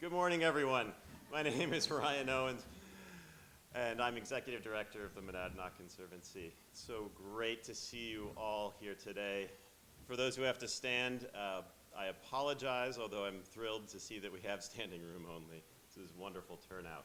Good morning, everyone. My name is Ryan Owens, and I'm Executive Director of the Monadnock Conservancy. It's so great to see you all here today. For those who have to stand, I apologize, although I'm thrilled to see that we have standing room only. This is a wonderful turnout.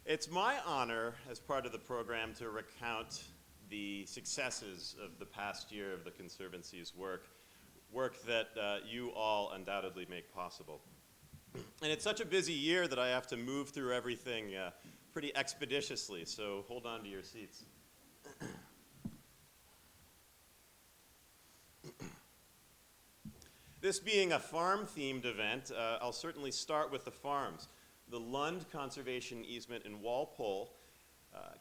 It's my honor, as part of the program, to recount the successes of the past year of the Conservancy's work that you all undoubtedly make possible. And it's such a busy year that I have to move through everything pretty expeditiously, so hold on to your seats. This being a farm-themed event, I'll certainly start with the farms. The Lund Conservation Easement in Walpole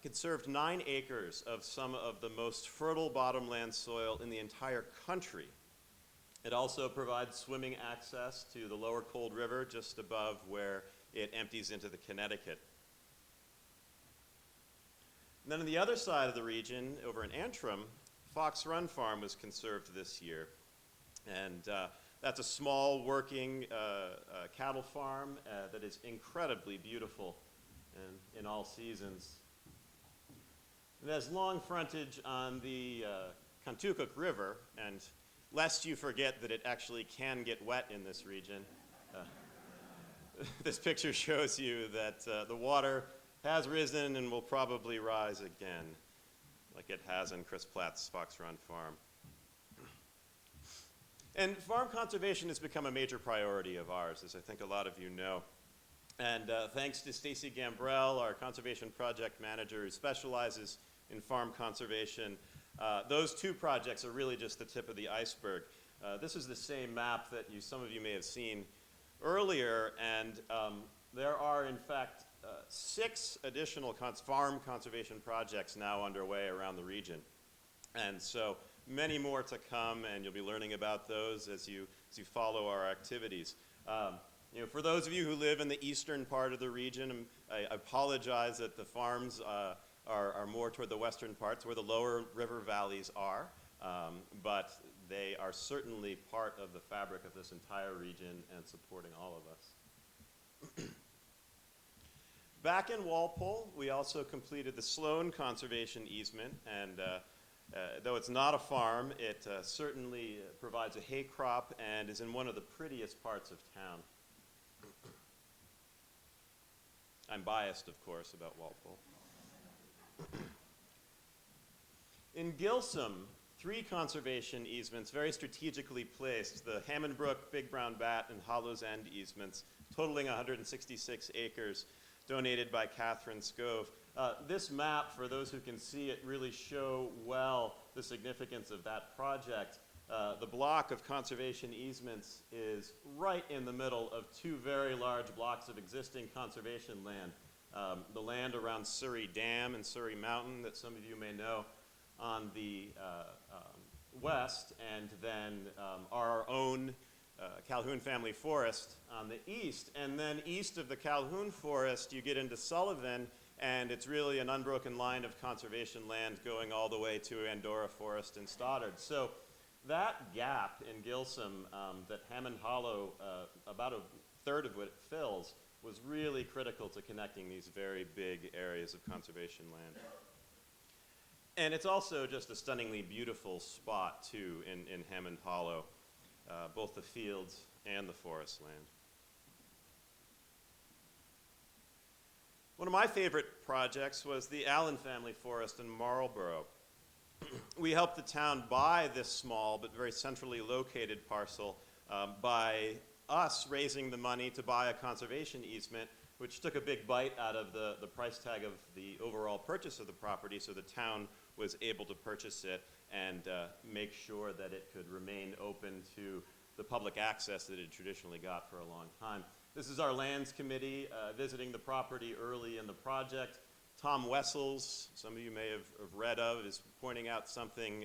conserved 9 acres of some of the most fertile bottomland soil in the entire country. It also provides swimming access to the lower Cold River just above where it empties into the Connecticut. And then on the other side of the region, over in Antrim, Fox Run Farm was conserved this year. And that's a small working cattle farm that is incredibly beautiful in all seasons. It has long frontage on the Contoocook River, and lest you forget that it actually can get wet in this region, this picture shows you that the water has risen and will probably rise again, like it has in Chris Platt's Fox Run Farm. And farm conservation has become a major priority of ours, as I think a lot of you know. And thanks to Stacy Gambrell, our conservation project manager who specializes in farm conservation, those 2 projects are really just the tip of the iceberg. This is the same map that some of you may have seen earlier, and there are in fact 6 additional farm conservation projects now underway around the region. And so many more to come, and you'll be learning about those as you follow our activities. For those of you who live in the eastern part of the region, I apologize that the farms are more toward the western parts where the lower river valleys are, but they are certainly part of the fabric of this entire region and supporting all of us. Back in Walpole, we also completed the Sloan Conservation Easement, and though it's not a farm, it certainly provides a hay crop and is in one of the prettiest parts of town. I'm biased, of course, about Walpole. In Gilsum, 3 conservation easements very strategically placed, the Hammond Brook, Big Brown Bat, and Hollow's End easements, totaling 166 acres, donated by Catherine Scove. This map, for those who can see it, really show well the significance of that project. The block of conservation easements is right in the middle of 2 very large blocks of existing conservation land. The land around Surrey Dam and Surrey Mountain that some of you may know on the west, and then our own Calhoun Family Forest on the east. And then east of the Calhoun Forest, you get into Sullivan, and it's really an unbroken line of conservation land going all the way to Andorra Forest and Stoddard. So that gap in Gilsum that Hammond Hollow, about a third of what it fills, was really critical to connecting these very big areas of conservation land. And it's also just a stunningly beautiful spot, too, in Hammond Hollow, both the fields and the forest land. One of my favorite projects was the Allen Family Forest in Marlborough. We helped the town buy this small but very centrally located parcel by us raising the money to buy a conservation easement, which took a big bite out of the price tag of the overall purchase of the property, so the town was able to purchase it and make sure that it could remain open to the public access that it traditionally got for a long time. This is our lands committee visiting the property early in the project. Tom Wessels, some of you may have read of, is pointing out something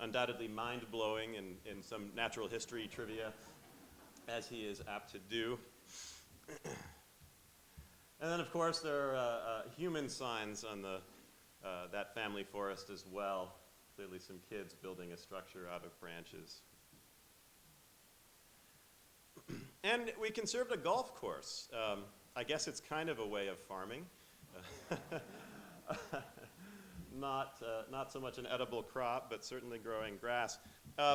undoubtedly mind-blowing in some natural history trivia, as he is apt to do. And then, of course, there are human signs on that family forest as well. Clearly some kids building a structure out of branches. And we conserved a golf course. I guess it's kind of a way of farming. Not so much an edible crop, but certainly growing grass.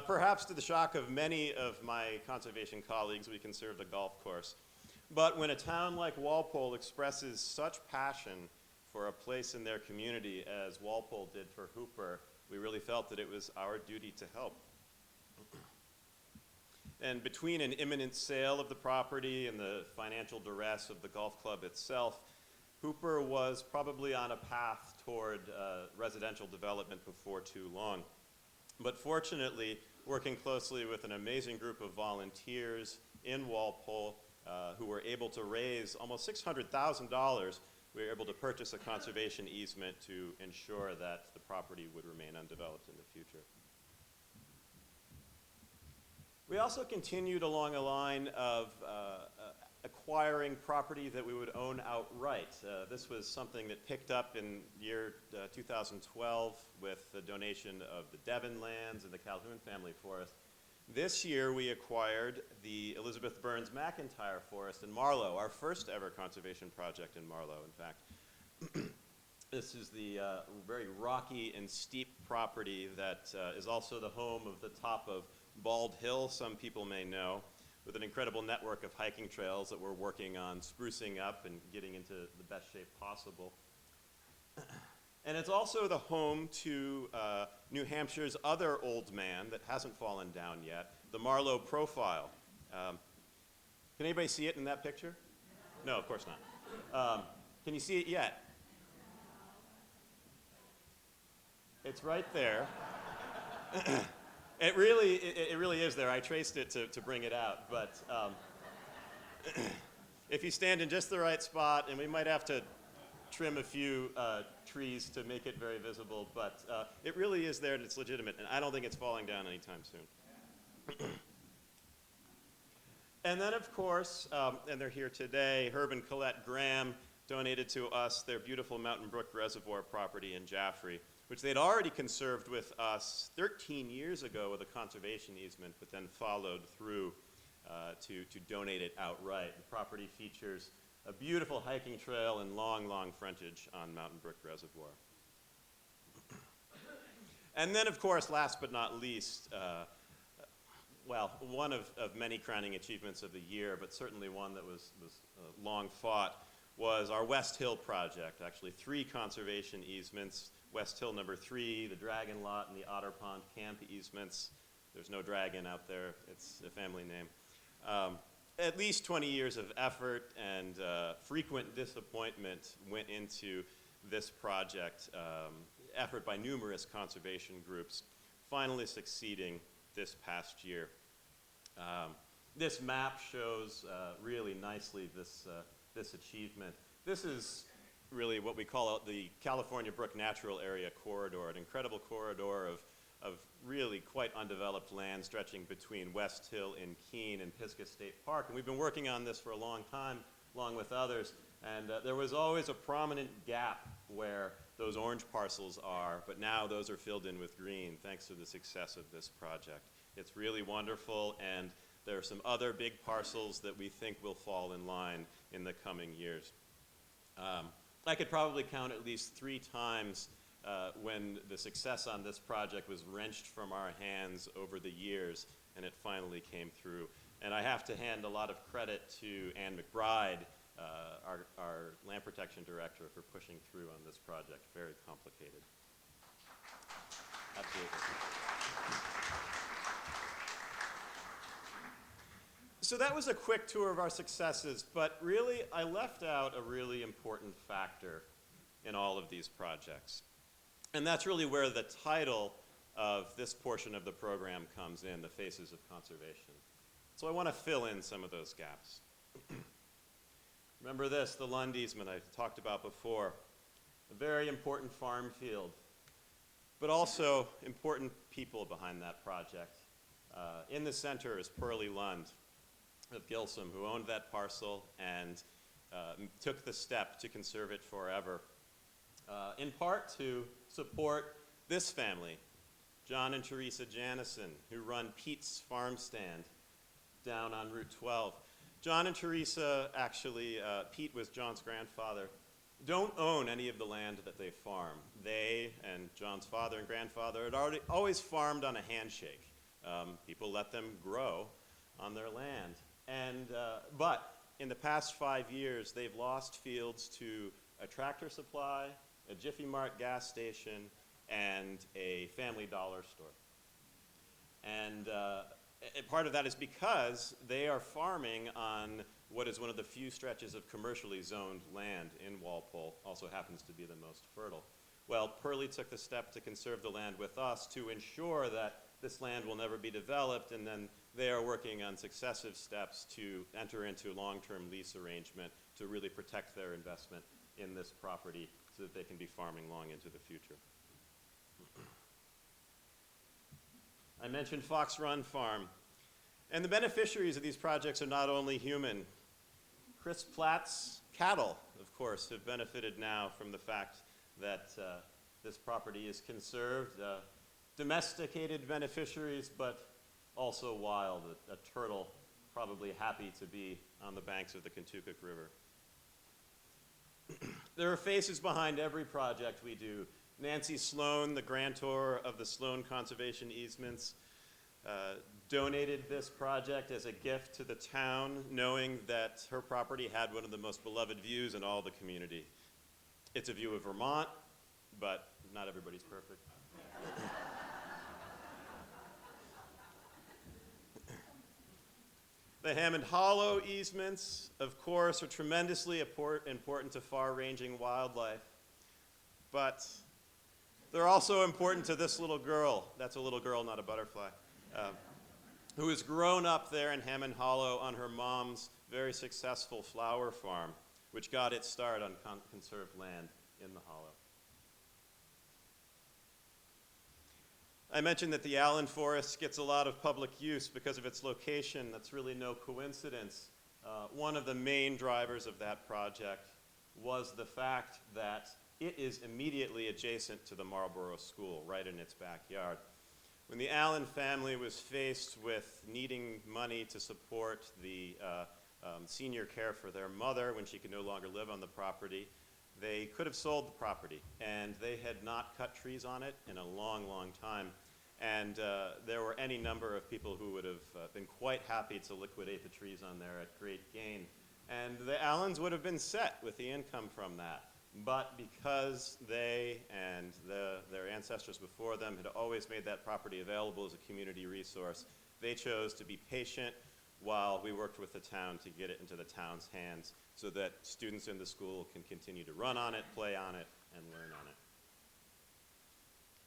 Perhaps to the shock of many of my conservation colleagues, we conserved a golf course. But when a town like Walpole expresses such passion for a place in their community as Walpole did for Hooper, we really felt that it was our duty to help. And between an imminent sale of the property and the financial duress of the golf club itself, Hooper was probably on a path toward residential development before too long. But fortunately, working closely with an amazing group of volunteers in Walpole who were able to raise almost $600,000, we were able to purchase a conservation easement to ensure that the property would remain undeveloped in the future. We also continued along a line of acquiring property that we would own outright. This was something that picked up in year 2012 with the donation of the Devon lands and the Calhoun family forest. This year we acquired the Elizabeth Burns McIntyre Forest in Marlow, our first ever conservation project in Marlow, in fact. This is the very rocky and steep property that is also the home of the top of Bald Hill, some people may know, with an incredible network of hiking trails that we're working on sprucing up and getting into the best shape possible. And it's also the home to New Hampshire's other old man that hasn't fallen down yet, the Marlow Profile. Can anybody see it in that picture? No, of course not. Can you see it yet? It's right there. It really is there. I traced it to bring it out, but if you stand in just the right spot, and we might have to trim a few trees to make it very visible, but it really is there and it's legitimate, and I don't think it's falling down anytime soon. And then, of course, and they're here today, Herb and Colette Graham donated to us their beautiful Mountain Brook Reservoir property in Jaffrey, which they'd already conserved with us 13 years ago with a conservation easement, but then followed through to donate it outright. The property features a beautiful hiking trail and long, long frontage on Mountain Brook Reservoir. And then, of course, last but not least, well, one of many crowning achievements of the year, but certainly one that was long fought, was our West Hill project. Actually, 3 conservation easements. West Hill number 3, the Dragon Lot, and the Otter Pond Camp easements. There's no dragon out there. It's a family name. At least 20 years of effort and frequent disappointment went into this project, effort by numerous conservation groups, finally succeeding this past year. This map shows really nicely this achievement. This is really what we call the California Brook Natural Area Corridor, an incredible corridor of really quite undeveloped land stretching between West Hill and Keene and Pisgah State Park. And we've been working on this for a long time, along with others, and there was always a prominent gap where those orange parcels are, but now those are filled in with green thanks to the success of this project. It's really wonderful, and there are some other big parcels that we think will fall in line in the coming years. I could probably count at least 3 times when the success on this project was wrenched from our hands over the years, and it finally came through. And I have to hand a lot of credit to Ann McBride, our land protection director, for pushing through on this project. Very complicated. Absolutely. So that was a quick tour of our successes, but really I left out a really important factor in all of these projects. And that's really where the title of this portion of the program comes in, the Faces of Conservation. So I want to fill in some of those gaps. Remember this, the Lund easement I talked about before, a very important farm field, but also important people behind that project. In the center is Pearlie Lund of Gilsum, who owned that parcel and took the step to conserve it forever, in part to support this family, John and Teresa Janison, who run Pete's Farm Stand down on Route 12. John and Teresa, actually, Pete was John's grandfather, don't own any of the land that they farm. They and John's father and grandfather had always farmed on a handshake. People let them grow on their land. But in the past 5 years, they've lost fields to a Tractor Supply, a Jiffy Mart gas station, and a Family Dollar store. And part of that is because they are farming on what is one of the few stretches of commercially zoned land in Walpole, also happens to be the most fertile. Well, Pearlie took the step to conserve the land with us to ensure that this land will never be developed, and then they are working on successive steps to enter into long-term lease arrangement to really protect their investment in this property so that they can be farming long into the future. I mentioned Fox Run Farm. And the beneficiaries of these projects are not only human. Chris Platt's cattle, of course, have benefited now from the fact that this property is conserved. Domesticated beneficiaries, but also wild. A turtle probably happy to be on the banks of the Kentucky River. There are faces behind every project we do. Nancy Sloan, the grantor of the Sloan Conservation Easements, donated this project as a gift to the town, knowing that her property had one of the most beloved views in all the community. It's a view of Vermont, but not everybody's perfect. The Hammond Hollow easements, of course, are tremendously important to far-ranging wildlife, but they're also important to this little girl. That's a little girl, not a butterfly. Who has grown up there in Hammond Hollow on her mom's very successful flower farm, which got its start on conserved land in the hollow. I mentioned that the Allen Forest gets a lot of public use because of its location. That's really no coincidence. One of the main drivers of that project was the fact that it is immediately adjacent to the Marlborough School, right in its backyard. When the Allen family was faced with needing money to support the senior care for their mother when she could no longer live on the property, they could have sold the property, and they had not cut trees on it in a long, long time. And there were any number of people who would have been quite happy to liquidate the trees on there at great gain. And the Allens would have been set with the income from that. But because they and their ancestors before them had always made that property available as a community resource, they chose to be patient while we worked with the town to get it into the town's hands so that students in the school can continue to run on it, play on it, and learn on it.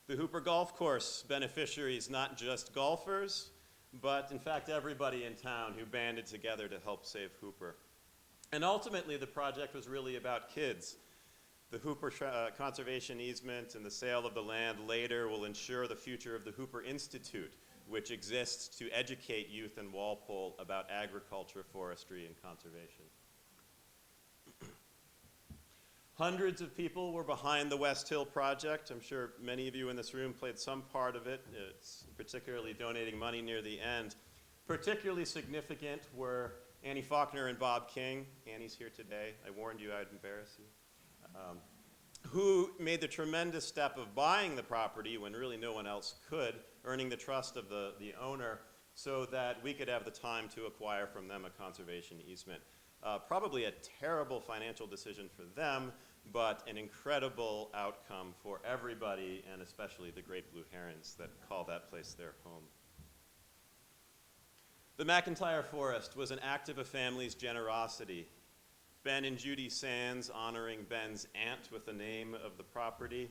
The Hooper Golf Course beneficiaries, not just golfers, but in fact everybody in town who banded together to help save Hooper. And ultimately the project was really about kids. The Hooper conservation easement and the sale of the land later will ensure the future of the Hooper Institute, which exists to educate youth in Walpole about agriculture, forestry, and conservation. Hundreds of people were behind the West Hill project. I'm sure many of you in this room played some part of it, it's particularly donating money near the end. Particularly significant were Annie Faulkner and Bob King. Annie's here today. I warned you I'd embarrass you. Who made the tremendous step of buying the property when really no one else could, earning the trust of the owner so that we could have the time to acquire from them a conservation easement. Probably a terrible financial decision for them, but an incredible outcome for everybody, and especially the great blue herons that call that place their home. The McIntyre Forest was an act of a family's generosity. Ben and Judy Sands honoring Ben's aunt with the name of the property,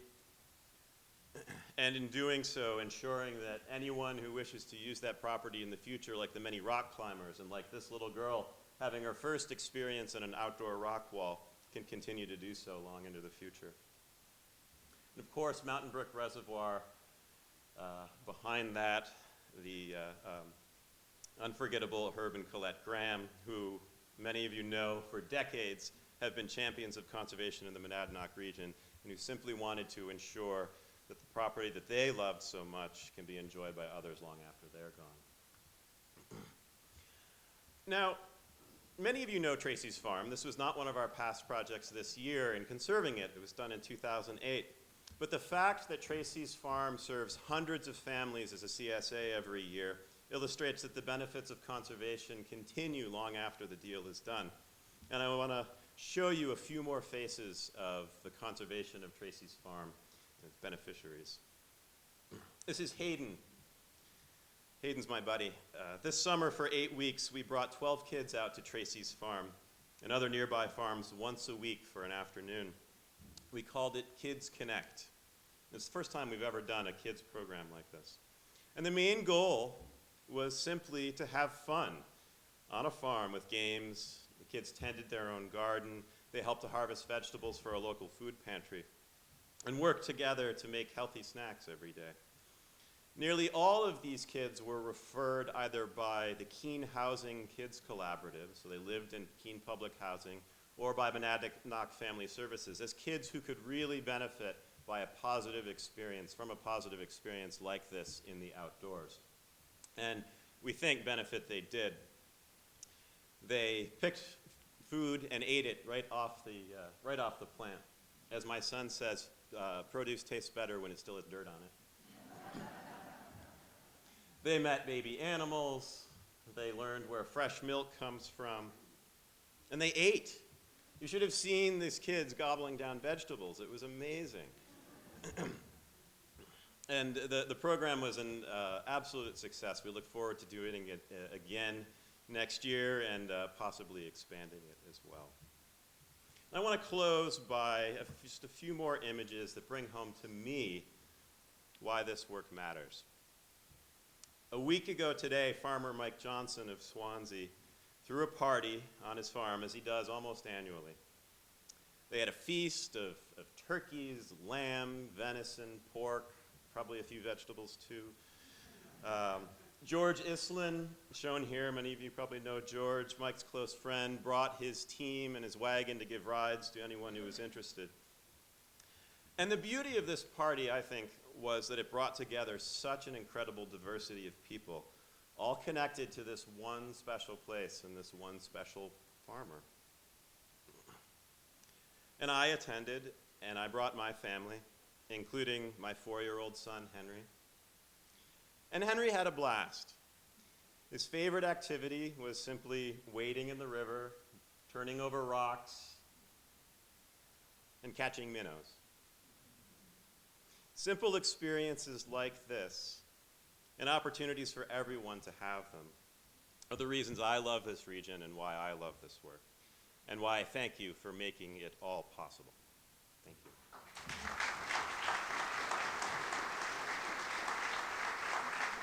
and in doing so, ensuring that anyone who wishes to use that property in the future, like the many rock climbers and like this little girl having her first experience in an outdoor rock wall, can continue to do so long into the future. And of course, Mountain Brook Reservoir, behind that, the unforgettable Herb and Colette Graham, who many of you know for decades have been champions of conservation in the Monadnock region, and who simply wanted to ensure that the property that they loved so much can be enjoyed by others long after they're gone. Now, Many of you know Tracy's Farm. This was not one of our past projects this year in conserving it. It was done in 2008. But the fact that Tracy's Farm serves hundreds of families as a CSA every year illustrates that the benefits of conservation continue long after the deal is done. And I want to show you a few more faces of the conservation of Tracy's Farm and its beneficiaries. This is Hayden. Hayden's my buddy. This summer for 8 weeks, we brought 12 kids out to Tracy's Farm and other nearby farms once a week for an afternoon. We called it Kids Connect. It's the first time we've ever done a kids program like this. And the main goal was simply to have fun on a farm with games. The kids tended their own garden. They helped to harvest vegetables for a local food pantry and worked together to make healthy snacks every day. Nearly all of these kids were referred either by the Keene Housing Kids Collaborative, so they lived in Keene Public Housing, or by Monadnock Family Services as kids who could really benefit by a positive experience, from a positive experience like this in the outdoors. And we think benefit they did. They picked food and ate it right off the plant. As my son says, produce tastes better when it still has dirt on it. They met baby animals, they learned where fresh milk comes from, and they ate. You should have seen these kids gobbling down vegetables. It was amazing. And the program was an absolute success. We look forward to doing it again next year and possibly expanding it as well. I want to close by just a few more images that bring home to me why this work matters. A week ago today, farmer Mike Johnson of Swansea threw a party on his farm, as he does almost annually. They had a feast of turkeys, lamb, venison, pork, probably a few vegetables too. George Islin, shown here, many of you probably know George, Mike's close friend, brought his team and his wagon to give rides to anyone who was interested. And the beauty of this party, I think, was that it brought together such an incredible diversity of people, all connected to this one special place and this one special farmer. And I attended, and I brought my family, including my 4-year-old son, Henry. And Henry had a blast. His favorite activity was simply wading in the river, turning over rocks, and catching minnows. Simple experiences like this, and opportunities for everyone to have them, are the reasons I love this region and why I love this work, and why I thank you for making it all possible.